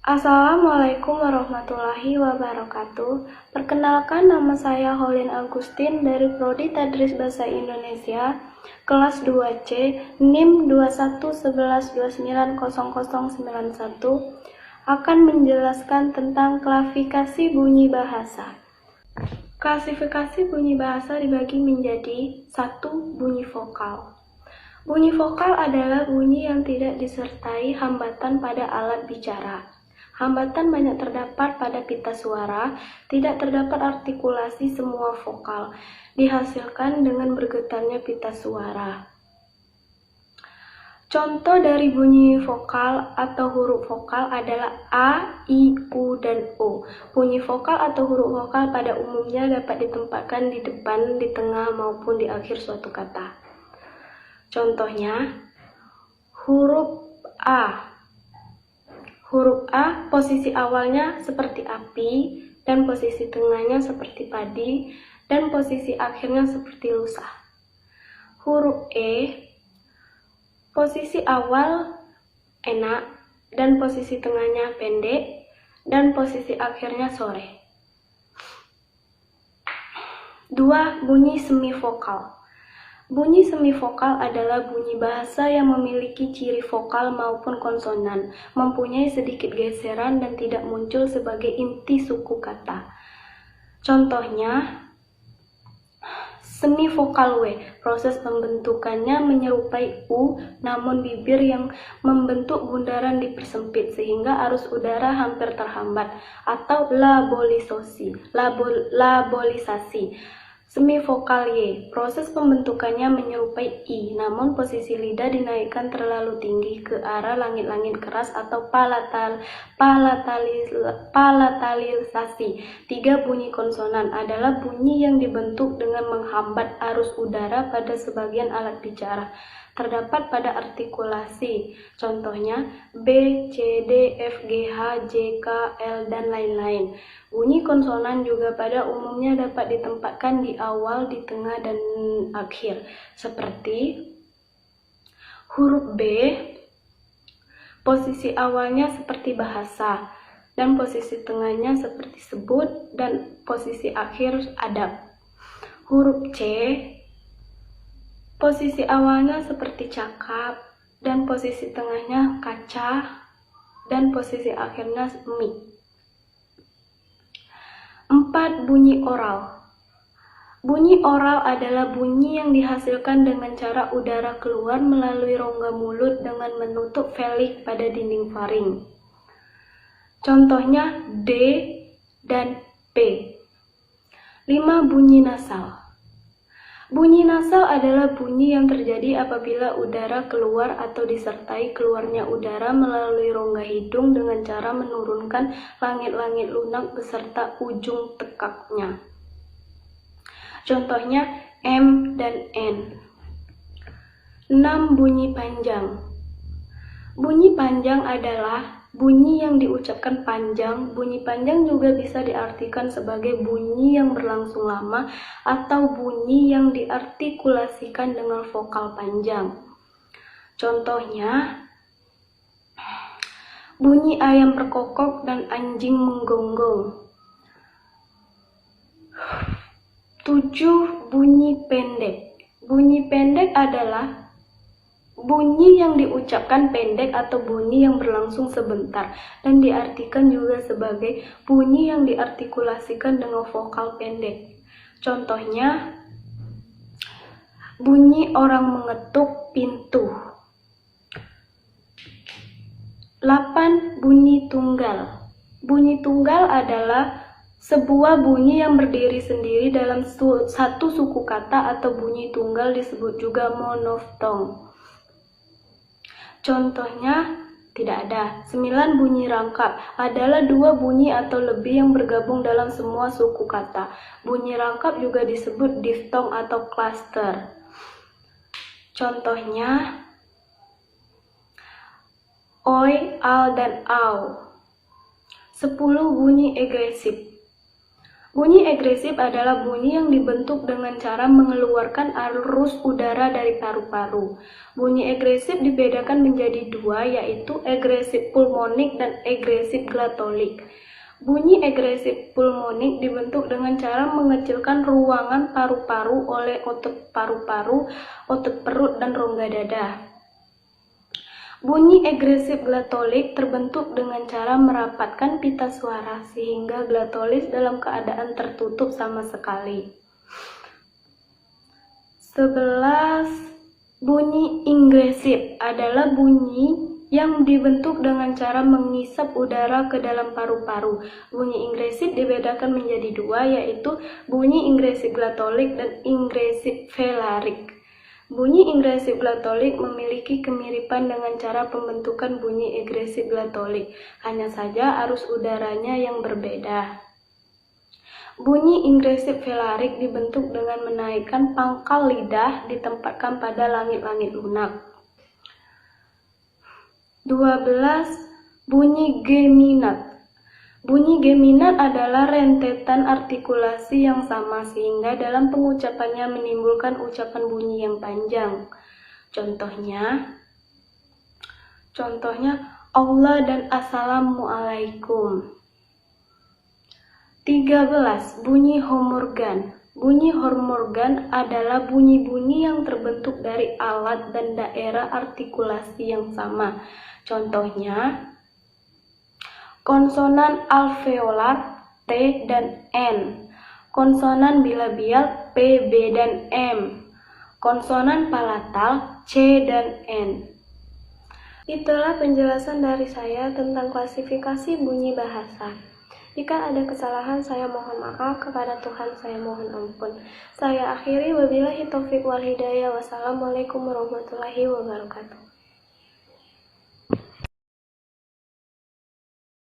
Assalamualaikum warahmatullahi wabarakatuh. Perkenalkan, nama saya Holin Agustin dari Prodi Tadris Bahasa Indonesia, kelas 2C, NIM 2111290091, akan menjelaskan tentang klasifikasi bunyi bahasa. Klasifikasi bunyi bahasa dibagi menjadi 1. Bunyi vokal. Bunyi vokal adalah bunyi yang tidak disertai hambatan pada alat bicara. Hambatan banyak terdapat pada pita suara, tidak terdapat artikulasi semua vokal, dihasilkan dengan bergetarnya pita suara. Contoh dari bunyi vokal atau huruf vokal adalah A, I, U, dan O. Bunyi vokal atau huruf vokal pada umumnya dapat ditempatkan di depan, di tengah, maupun di akhir suatu kata. Contohnya, huruf A. Huruf A posisi awalnya seperti api, dan posisi tengahnya seperti padi, dan posisi akhirnya seperti lusa. Huruf E, posisi awal enak, dan posisi tengahnya pendek, dan posisi akhirnya sore. 2. Bunyi semivokal. Bunyi semivokal adalah bunyi bahasa yang memiliki ciri vokal maupun konsonan, mempunyai sedikit geseran dan tidak muncul sebagai inti suku kata. Contohnya, semivokal W, proses pembentukannya menyerupai U, namun bibir yang membentuk bundaran dipersempit sehingga arus udara hampir terhambat, atau labolisasi. Semivokal Y, proses pembentukannya menyerupai I, namun posisi lidah dinaikkan terlalu tinggi ke arah langit-langit keras atau palatalisasi. 3. Bunyi konsonan adalah bunyi yang dibentuk dengan menghambat arus udara pada sebagian alat bicara. Terdapat pada artikulasi, contohnya B, C, D, F, G, H, J, K, L, dan lain-lain. Bunyi konsonan juga pada umumnya dapat ditempatkan di awal, di tengah, dan akhir, seperti huruf B, posisi awalnya seperti bahasa, dan posisi tengahnya seperti sebut, dan posisi akhir adab. Huruf C, posisi awalnya seperti cakap, dan posisi tengahnya kaca, dan posisi akhirnya mie. 4. Bunyi oral. Bunyi oral adalah bunyi yang dihasilkan dengan cara udara keluar melalui rongga mulut dengan menutup felik pada dinding faring. Contohnya D dan P. 5. Bunyi nasal. Bunyi nasal adalah bunyi yang terjadi apabila udara keluar atau disertai keluarnya udara melalui rongga hidung dengan cara menurunkan langit-langit lunak beserta ujung tekaknya. Contohnya M dan N. 6. Bunyi panjang. Bunyi panjang adalah bunyi yang diucapkan panjang. Bunyi panjang juga bisa diartikan sebagai bunyi yang berlangsung lama atau bunyi yang diartikulasikan dengan vokal panjang. Contohnya, bunyi ayam berkokok dan anjing menggonggong. 7. Bunyi pendek. Bunyi pendek adalah bunyi yang diucapkan pendek atau bunyi yang berlangsung sebentar dan diartikan juga sebagai bunyi yang diartikulasikan dengan vokal pendek. Contohnya, bunyi orang mengetuk pintu. 8. Bunyi tunggal. Bunyi tunggal adalah sebuah bunyi yang berdiri sendiri dalam satu suku kata atau bunyi tunggal disebut juga monoftong. Contohnya, tidak ada. 9. Bunyi rangkap adalah dua bunyi atau lebih yang bergabung dalam semua suku kata. Bunyi rangkap juga disebut diftong atau klaster. Contohnya, oi, al, dan au. 10. Bunyi egresif. Bunyi agresif adalah bunyi yang dibentuk dengan cara mengeluarkan arus udara dari paru-paru. Bunyi agresif dibedakan menjadi dua, yaitu agresif pulmonik dan agresif glatolik. Bunyi agresif pulmonik dibentuk dengan cara mengecilkan ruangan paru-paru oleh otot paru-paru, otot perut, dan rongga dada. Bunyi agresif glatolik terbentuk dengan cara merapatkan pita suara sehingga glatolis dalam keadaan tertutup sama sekali. 11. Bunyi ingresif adalah bunyi yang dibentuk dengan cara mengisap udara ke dalam paru-paru. Bunyi ingresif dibedakan menjadi dua, yaitu bunyi ingresif glatolik dan ingresif velarik. Bunyi ingresif glatolik memiliki kemiripan dengan cara pembentukan bunyi agresif glatolik, hanya saja arus udaranya yang berbeda. Bunyi ingresif velarik dibentuk dengan menaikkan pangkal lidah ditempatkan pada langit-langit lunak. 12. Bunyi geminat. Bunyi geminat adalah rentetan artikulasi yang sama sehingga dalam pengucapannya menimbulkan ucapan bunyi yang panjang. Contohnya Allah dan Assalamualaikum. 13. Bunyi homorgan. Bunyi homorgan adalah bunyi-bunyi yang terbentuk dari alat dan daerah artikulasi yang sama. Contohnya konsonan alveolar T dan N, konsonan bilabial P, B, dan M, konsonan palatal C dan N. Itulah penjelasan dari saya tentang klasifikasi bunyi bahasa. Jika ada kesalahan, saya mohon maaf, kepada Tuhan saya mohon ampun. Saya akhiri, wabillahi taufiq wal hidayah. Wassalamualaikum warahmatullahi wabarakatuh.